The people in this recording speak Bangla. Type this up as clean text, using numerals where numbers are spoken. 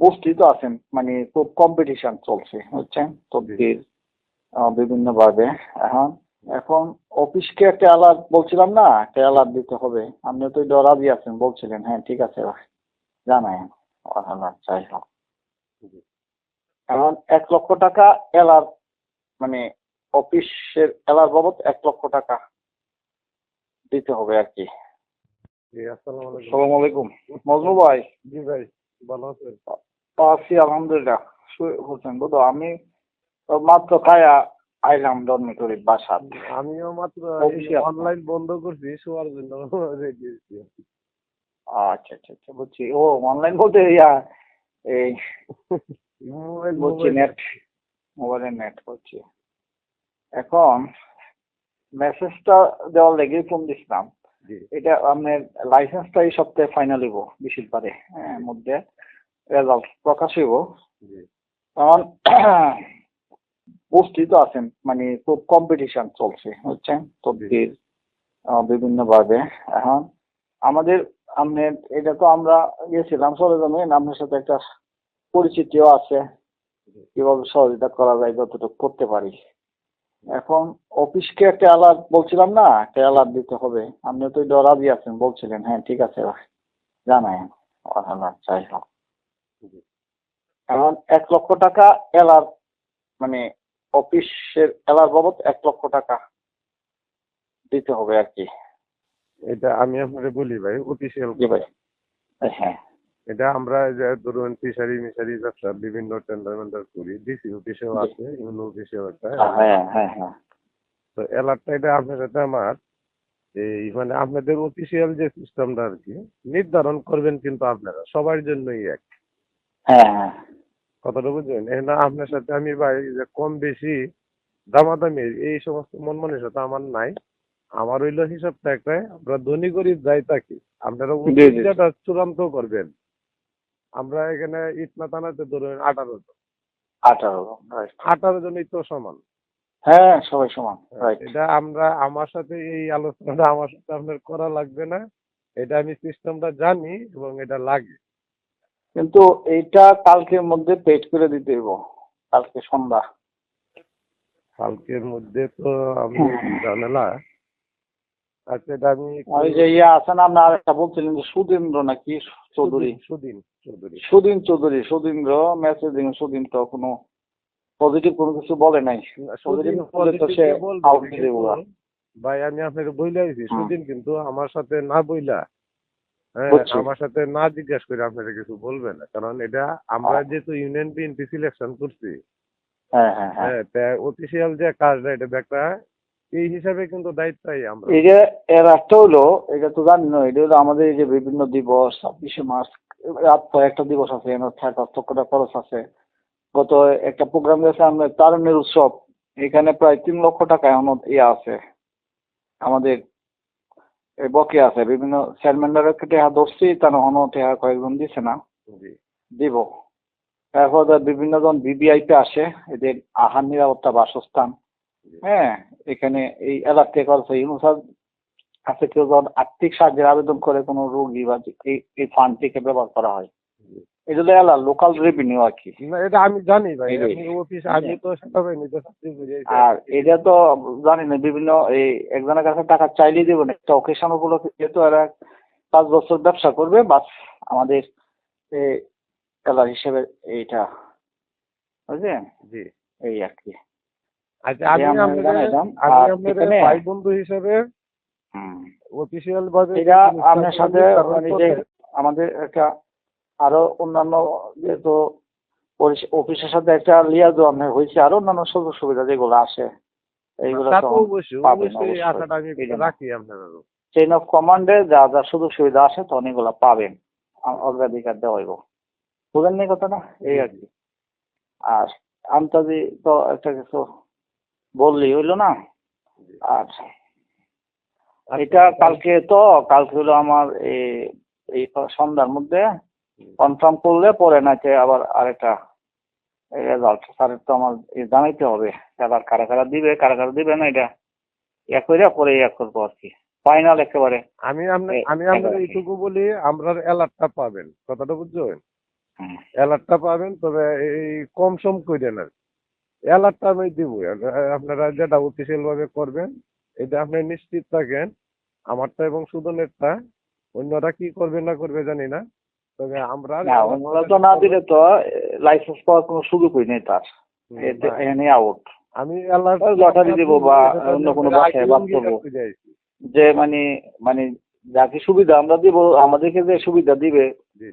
উপস্থিত আছেন, মানে খুব কম্পিটিশন চলছে বুঝছেন তদবির বিভিন্ন ভাবে। এখন এখন অফিসকে একটা অ্যালার্ট বলছিলাম না, একটা অ্যালার্ট দিতে হবে। আপনি তো রাজি আছেন বলছিলেন, হ্যাঁ ঠিক আছে জানাই অ্যালার্ট চাই হোক। এখন 1 লক্ষ টাকা অ্যালার্ট, মানে অফিসের অ্যালার্ট বাবদ 1 লক্ষ টাকা দিতে হবে আর কি। আসসালামু আলাইকুম মজনু ভাই। জি ভাই, ভালো আছেন? আছি আলহামদুলিল্লাহ। বলছেন বুধ আমি মাত্র খায়া আইলাম ডরমিটরি বাসা। আমিও মাত্র অনলাইন বন্ধ করছি, শোয়ার জন্য রেডি হচ্ছি। আচ্ছা আচ্ছা আচ্ছা বুঝছি। ও অনলাইন বলতে এই বুঝছি নেট, মোবাইলের নেট বলছি। এখন মেসেজটা দেওয়ার লেগে ফোন দিছিলাম। এটা আপনার লাইসেন্সটা এই সপ্তাহে ফাইনাল হইব বৃহস্পতিবারে মধ্যে রেজাল্ট প্রকাশ হইব। কারণ উপস্থিত আছেন, মানে খুব কম্পিটিশন চলছে বুঝছেন তদবির বিভিন্ন ভাবে। এখন আমাদের আপনার এটা তো আমরা গেছিলাম চলে যাবেন, আপনার সাথে একটা পরিচিতিও আছে, কিভাবে সহযোগিতা করা যায় যতটুকু করতে পারি। এখন অফিসকে একটা অ্যালার্ট বলছিলাম না, একটা অ্যালার্ট দিতে হবে। আপনি তো রাজি আছেন বলছিলেন, হ্যাঁ ঠিক আছে জানাই অ্যালার্ট চাই হোক। এখন 1 লক্ষ টাকা অ্যালার্ট, মানে অফিসের অ্যালার্ট বাবদ 1 লক্ষ টাকা দিতে হবে আর কি। এটা আমি আপনাকে বলি ভাই, অফিসিয়াল ভাই হ্যাঁ, এটা আমরা যে ধরুন ফিশারি মিশারি ব্যবসা বিভিন্ন টেন্ডার মেন্ডার করি, ডিসি অফিসেও আছে, ইউনো অফিসেও একটা। হ্যাঁ হ্যাঁ হ্যাঁ। তো অ্যালার্টটা এটা আপনার সাথে আমার এই মানে আপনাদের অফিসিয়াল যে সিস্টেমটা আর কি নির্ধারণ করবেন, কিন্তু আপনারা সবার জন্যই এক। হ্যাঁ হ্যাঁ কথাটা বুঝলেন? না আপনার সাথে আমি ভাই যে কম বেশি দামাদামি এই সমস্ত মন মানসিকতা আমার নাই। আমার হইলো হিসাবটা একটাই, আমরা ধনী গরিব যাই থাকি, আপনারা যেটা চূড়ান্ত করবেন। আমরা এখানে ইটনা থানাতে ধরুন 18 জন, 18 জনই তো সমান। হ্যাঁ সবাই সমান। এটা আমরা আমার সাথে এই আলোচনাটা আমার সাথে আপনার করা লাগবে না, এটা আমি সিস্টেমটা জানি এবং এটা লাগে। কিন্তু এইটা কালকের মধ্যে পেড করে দিতে হইব, কালকে সন্ধ্যা। কালকের মধ্যে তো আমি ঝামেলা। আচ্ছা, এটা আমি ওই যে ইয়ে আছে না, আপনি আরেকটা বলছিলেন যে সুধীন্দ্র নাকি চৌধুরী, সুধীন্দ্র মেসেজিং, সুধীন তো কোনো পজিটিভ কোনো কিছু বলে নাই। ভাই আমি আপনাকে বইলে আইছি, সুদিন কিন্তু আমার সাথে না বইলা, হ্যাঁ আমার সাথে না জিজ্ঞাসা করে আপনাকে কিছু বলবে না, কারণ এটা আমরা যেহেতু ইউনিয়ন বিএনপি সিলেকশন করছি, হ্যাঁ অফিসিয়াল যে কাজটা এটা একটা এই হিসাবে কিন্তু দায়িত্বই আমরা। এটা এর একটা হলো, এটা তো জানি না, এটা হলো আমাদের এই যে বিভিন্ন দিবস 26শে মার্চ একটা দিবস আছে, থাকা খরচ আছে। গত একটা প্রোগ্রাম গেছে আমরা তারুণ্যের উৎসব, এখানে প্রায় 3 লক্ষ টাকা এমন ইয়ে আছে আমাদের বকে আছে। বিভিন্ন চেয়ারম্যানরা টেহা ধরছি, তার হনো টেহা কয়েকজন দিছে না, দিব। তারপর বিভিন্ন জন ভিভিআইপি আসে, এদের আহার নিরাপত্তা বাসস্থান, হ্যাঁ এখানে এই এলাকা থেকে ইউনুসার কাছে কেউ যখন আর্থিক সাহায্যের আবেদন করে কোনো রোগী বা এই ফান্ডটিকে ব্যবহার করা হয়, এগুলো এলা লোকাল রেভিনিউ আর কি। এটা আমি জানি ভাই, অফিস আমি তো সেটা পাইনি তো। আর এটা তো জানি না, বিভিন্ন এই একজনের কাছে টাকা চাইলেই দেবেন একটা অকেশন উপলক্ষে, যেহেতু এরা 5 বছর ব্যবসা করবে, বাস আমাদের এলার হিসেবে এইটা বুঝলেন, এই আর কি। আচ্ছা, আমি আপনাদের ভাই বন্ধু হিসেবে অফিসিয়াল ভাবে এটা আপনার সাথে আমাদের একটা আরো অন্যান্য যেহেতু অফিসের সাথে একটা লিয়াজো আপনার হয়েছে, আরো অন্যান্য সুযোগ সুবিধা যেগুলো আসে এইগুলো চেইন অফ কমান্ডে যা যা সুযোগ সুবিধা আসে তখন এগুলো পাবেন, অগ্রাধিকার দেওয়া হইব। বুঝেন নি কথাটা, এই আর কি। আর আন্তাজি তো একটা কিছু বললি হইলো না। আর এটা কালকে হলো আমার এই সন্ধ্যার মধ্যে কনফার্ম করলে পরে নাকি আবার আরেকটা রেজাল্ট স্যারের তো আমার জানাইতে হবে, এবার কারা কারা দিবে না, এটা এক করে পরে এক করবো আর কি, ফাইনাল একেবারে। আমি আপনাদের এইটুকু বলি, আমরা অ্যালার্টটা পাবেন, কথাটা বুঝছেন? হুম। অ্যালার্টটা পাবেন, তবে এই কম সম কইরেন আর অ্যালার্টটা আমি দিব। আপনারা যেটা অফিসিয়াল ভাবে করবেন এটা আপনি নিশ্চিত থাকেন, আমারটা এবং সুদনেরটা। অন্যরা কি করবে না করবে জানি না, তবে আমরা না ওনারা তো না দিলে তো লাইসেন্স পাওয়ার কোনো সুযোগই নেই তার, এখানে আউট। আমি অ্যালার্ট লটারি দিব বা অন্য কোনো বাসায় বাদ করবো, যে মানে মানে যা কি সুবিধা আমরা দিব, আমাদেরকে যে সুবিধা দিবে জি